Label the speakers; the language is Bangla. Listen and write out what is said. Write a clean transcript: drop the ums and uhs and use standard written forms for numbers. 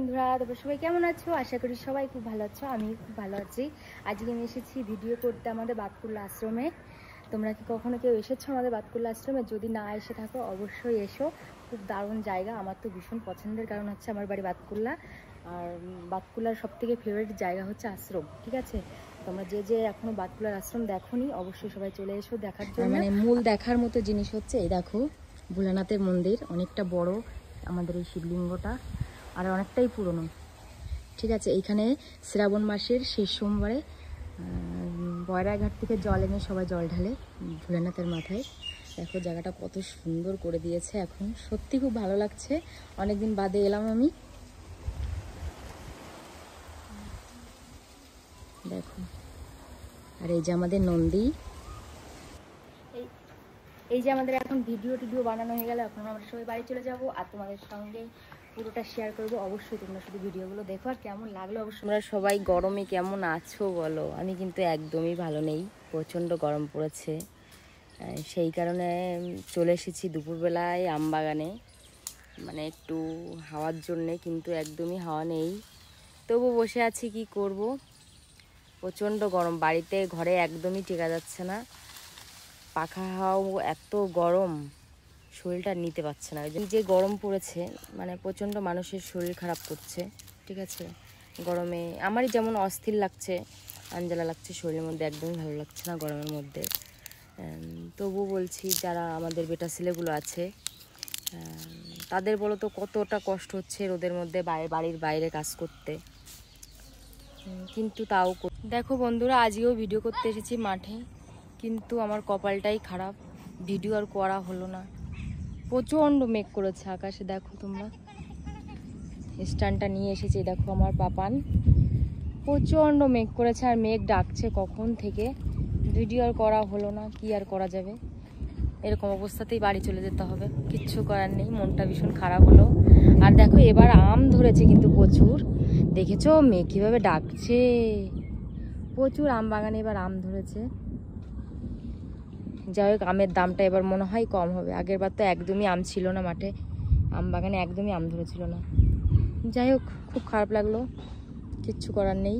Speaker 1: বন্ধুরা, তোমরা সবাই কেমন আছো? আশা করি সবাই খুব ভালো আছো। আমি খুব ভালো আছি। আজকে আমি এসেছি ভিডিও করতে আমাদের বাতকুল্লা আশ্রমে। তোমরা কি কখনো কেউ এসেছো আমাদের বাতকুল্লা আশ্রমে? যদি না এসে থাকো অবশ্যই এসো। খুব দারুণ জায়গা, আমার তো ভীষণ পছন্দের, কারণ হচ্ছে আমার বাড়ি বাতকুল্লা। আর বাতকুল্লার সবথেকে ফেভারিট জায়গা হচ্ছে আশ্রম, ঠিক আছে? তোমরা যে যে এখনো বাতকুল্লার আশ্রম দেখোনি অবশ্যই সবাই চলে এসো দেখার জন্য। মানে মূল দেখার মতো জিনিস হচ্ছে এই দেখো, ভোলানাথের মন্দির অনেকটা বড়, আমাদের এই শিবলিঙ্গটা আর অনেকটাই পুরনো, ঠিক আছে? এইখানে শ্রাবণ মাসের শেষ সোমবারে বয়রাঘাট থেকে জল এনে সবাই জল ঢালে ভোলানাথের মাথায়। দেখো জায়গাটা কত সুন্দর করে দিয়েছে, এখন সত্যি খুব ভালো লাগছে। অনেকদিন বাদে এলাম আমি। দেখো, আর এই যে আমাদের নন্দী। এই যে আমাদের এখন ভিডিও বানানো হয়ে গেল, এখন আমরা সবাই বাড়ি চলে যাব আর তোমাদের সঙ্গে পুরোটা শেয়ার করবো। অবশ্যই তোমরা শুধু ভিডিওগুলো দেখো, আর কেমন লাগলো অবশ্যই। তোমরা সবাই গরমে কেমন আছো বলো? আমি কিন্তু একদমই ভালো নেই, প্রচণ্ড গরম পড়েছে। সেই কারণে চলে এসেছি দুপুরবেলায় আমবাগানে, মানে একটু হাওয়ার জন্যে, কিন্তু একদমই হাওয়া নেই। তবু বসে আছি, কি করব, প্রচণ্ড গরম। বাড়িতে ঘরে একদমই টেকা যাচ্ছে না, পাখা হাওয়াও এত গরম, শরীরটা নিতে পারছে না। এই যে গরম পড়েছে, মানে প্রচণ্ড মানুষের শরীর খারাপ করছে, ঠিক আছে? গরমে আমারই যেমন অস্থির লাগছে, আঞ্জালা লাগছে শরীরের মধ্যে, একদমই ভালো লাগছে না গরমের মধ্যে। তবু বলছি, যারা আমাদের বেটা ছেলেগুলো আছে তাদের বলো তো কতটা কষ্ট হচ্ছে রোদের মধ্যে বাড়ির বাইরে কাজ করতে, কিন্তু তাও দেখো বন্ধুরা, আজকেও ভিডিও করতে এসেছি মাঠে, কিন্তু আমার কপালটাই খারাপ, ভিডিও আর করা হলো না। প্রচণ্ড মেঘ করেছে আকাশে, দেখো তোমরা। স্ট্যান্ডটা নিয়ে এসেছি, দেখো আমার পাপান। প্রচণ্ড মেঘ করেছে আর মেঘ ডাকছে কখন থেকে, ভিডিও আর করা হলো না। কি আর করা যাবে, এরকম অবস্থাতেই বাড়ি চলে যেতে হবে, কিচ্ছু করার নেই। মনটা ভীষণ খারাপ হলো। আর দেখো এবার আম ধরেছে কিন্তু প্রচুর, দেখেছো মেঘ কীভাবে ডাকছে, প্রচুর আম বাগানে এবার আম ধরেছে। যাই হোক, আমের দামটা এবার মনে হয় কম হবে। আগের বার তো একদমই আম ছিল না মাঠে, আম বাগানে একদমই আম ধরেছিল না। যাই হোক, খুব খারাপ লাগলো, কিচ্ছু করার নেই।